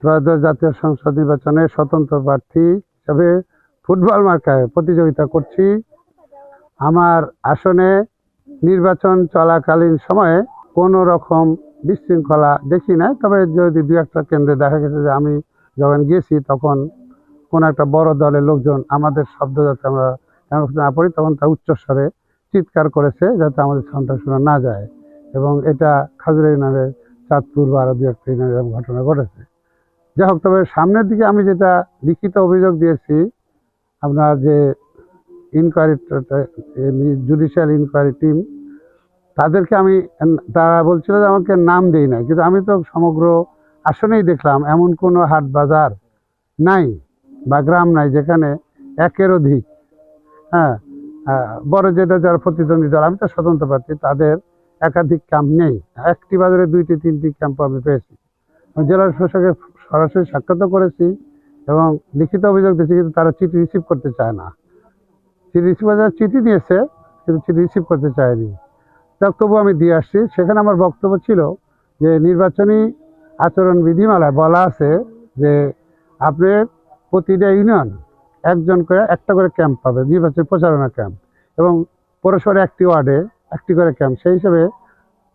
ত্রয়োদশ জাতীয় সংসদ নির্বাচনে স্বতন্ত্র প্রার্থী হিসাবে ফুটবল মার্কায় প্রতিযোগিতা করছি। আমার আসনে নির্বাচন চলাকালীন সময়ে কোনো রকম বিশৃঙ্খলা দেখি নাই, তবে যদি দু একটা কেন্দ্রে দেখা গেছে যে আমি যখন গিয়েছি তখন কোনো একটা বড় দলের লোকজন আমাদের শব্দ যাতে আমরা না পড়ি তখন তা উচ্চস্বরে চিৎকার করেছে যাতে আমাদের সাউন্ডটা শোনা না যায়, এবং এটা খাজুরা ইউনিয়নের চাঁদপুর বা আরো দু একটা ইউনিয়নের ঘটনা ঘটেছে। যাই হোক, তবে সামনের দিকে আমি যেটা লিখিত অভিযোগ দিয়েছি, আপনার যে ইনকোয়ারি জুডিশিয়াল ইনকোয়ারি টিম, তাদেরকে আমি, তারা বলছিল যে আমাকে নাম দেই নাই, কিন্তু আমি তো সমগ্র আসনেই দেখলাম এমন কোনো হাট বাজার নাই বা গ্রাম নাই যেখানে একের অধিক বড় যেটা যারা প্রতিদ্বন্দ্বী দল, আমি তো স্বতন্ত্র প্রার্থী, তাদের একাধিক ক্যাম্প নেই। একটি বাজারে 2টি 3টি ক্যাম্প আমি পেয়েছি। জেলা প্রশাসকের সরাসরি সাক্ষাৎ করেছি এবং লিখিত অভিযোগ দিয়েছি, কিন্তু তারা চিঠি রিসিভ করতে চায় না। চিঠি রিসিভ করার চিঠি দিয়েছে কিন্তু চিঠি রিসিভ করতে চায়নি। তবু আমি দিয়ে আসছি। সেখানে আমার বক্তব্য ছিল যে নির্বাচনী আচরণ বিধিমালায় বলা আছে যে আপনি প্রতিটা ইউনিয়ন একটা করে ক্যাম্প পাবে, নির্বাচনী প্রচারণা ক্যাম্প, এবং পৌরসভার একটি ওয়ার্ডে একটি করে ক্যাম্প। সেই হিসেবে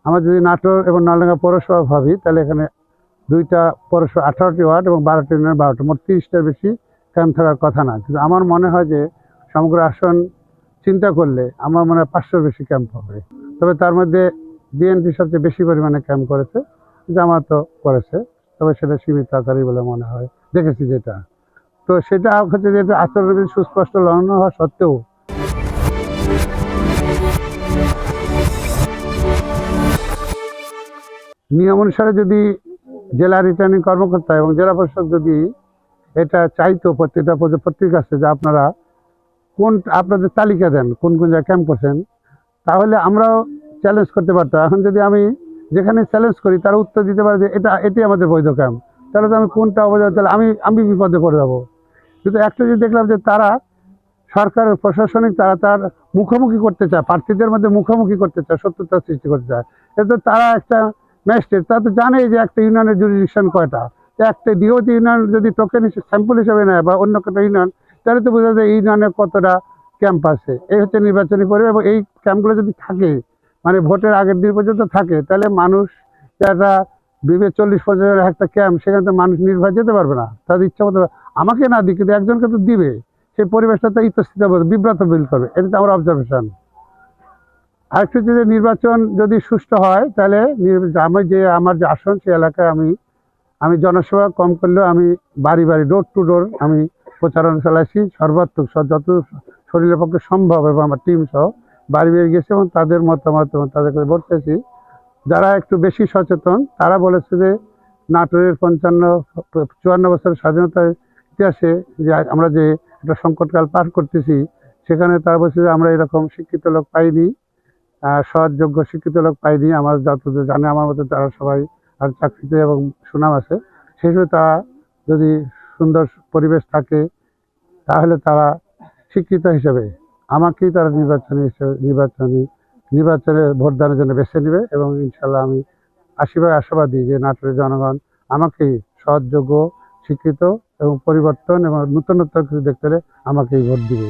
আমার যদি নাটোর এবং নলডাঙ্গা পৌরসভা ভাবি, তাহলে এখানে 2টা পৌরসভা 18টি ওয়ার্ড এবং 12টি ইউনিয়ন 12টা, মোট 30টার বেশি ক্যাম্প থাকার কথা না। কিন্তু আমার মনে হয় যে সমগ্র আসন চিন্তা করলে আমার মনে হয় 500-র বেশি ক্যাম্প হবে। তবে তার মধ্যে বিএনপি সবচেয়ে বেশি পরিমাণে ক্যাম্প করেছে, জামাতও করেছে, তবে সেটা সীমিত আকারই বলে মনে হয়, দেখেছি যেটা। তো সেটা হচ্ছে যে আচরণবিধি সুস্পষ্ট লঙ্ঘন হওয়া সত্ত্বেও নিয়ম অনুসারে যদি জেলা রিটার্নিং কর্মকর্তা এবং জেলা প্রশাসক যদি এটা চাইতো প্রত্যেকটা পত্রিকার কাছে যে আপনারা আপনাদের তালিকা দেন কোন কোন জায়গায় ক্যাম্প করছেন, তাহলে আমরাও চ্যালেঞ্জ করতে পারতাম। এখন যদি আমি যেখানে চ্যালেঞ্জ করি তারা উত্তর দিতে পারে যে এটি আমাদের বৈধ ক্যাম্প, তাহলে তো আমি কোনটা অবৈধ, তাহলে আমি বিপদে পড়ে যাবো। কিন্তু একটা যদি দেখলাম যে তারা সরকারের প্রশাসনিক তার মুখোমুখি করতে চায়, প্রার্থীদের মধ্যে মুখোমুখি করতে চায়, শত্রুতা সৃষ্টি করতে চায়, এতে তারা একটা ম্যাজিস্ট্রেট, তারা তো জানে যে একটা ইউনিয়নের জুরিডিকশন কয়টা, একটা ডিওটি ইউনিয়ন যদি টোকেন স্যাম্পল হিসেবে নেয় বা অন্য কোনো ইউনিয়ন, তাহলে তো বোঝা যায় এই ইউনিয়নে কতটা ক্যাম্প আছে। এই হচ্ছে নির্বাচনী পরিবেশ, এবং এই ক্যাম্পগুলো যদি থাকে, মানে ভোটের আগের দিন পর্যন্ত থাকে, তাহলে মানুষ একটা 40-50 একটা ক্যাম্প, সেখানে তো মানুষ নির্ভয় যেতে পারবে না, তাদের ইচ্ছা মতো আমাকে না দিই, কিন্তু একজনকে তো দিবে, সেই পরিবেশটা তো ইতস্তত বিব্রত বিল করবে। এটা তো আমার অবজারভেশন। আরেকটু যদি নির্বাচন যদি সুষ্ঠু হয়, তাহলে আমার যে আসন সেই এলাকায় আমি জনসভা কম করলেও আমি বাড়ি বাড়ি ডোর টু ডোর আমি প্রচারণা চালাইছি, সর্বাত্মক যত শরীরের পক্ষে সম্ভব, এবং আমার টিম সহ বাড়ি বাড়ি গেছি এবং তাদের মতামত এবং তাদের কাছে ভোট পেয়েছি। যারা একটু বেশি সচেতন তারা বলেছে যে নাটোরের 54 বছরের স্বাধীনতার ইতিহাসে যে আমরা যে একটা সংকটকাল পার করতেছি, সেখানে তারা বলছে যে আমরা এরকম শিক্ষিত লোক পাইনি, সৎযোগ্য শিক্ষিত লোক পাইনি। আমার যতদূর জানে আমার মতো তারা সবাই আর চাকরিতে এবং সুনাম আছে। সেই হিসেবে তারা যদি সুন্দর পরিবেশ থাকে, তাহলে তারা শিক্ষিত হিসেবে আমাকেই তারা নির্বাচনে ভোটদানের জন্য বেছে নেবে, এবং ইনশাল্লাহ আমি আশাবাদী যে নাটোরের জনগণ আমাকেই সৎযোগ্য, শিক্ষিত এবং পরিবর্তন এবং নূতনত্ব কিছু দেখতে হলে আমাকেই ভোট দিবে।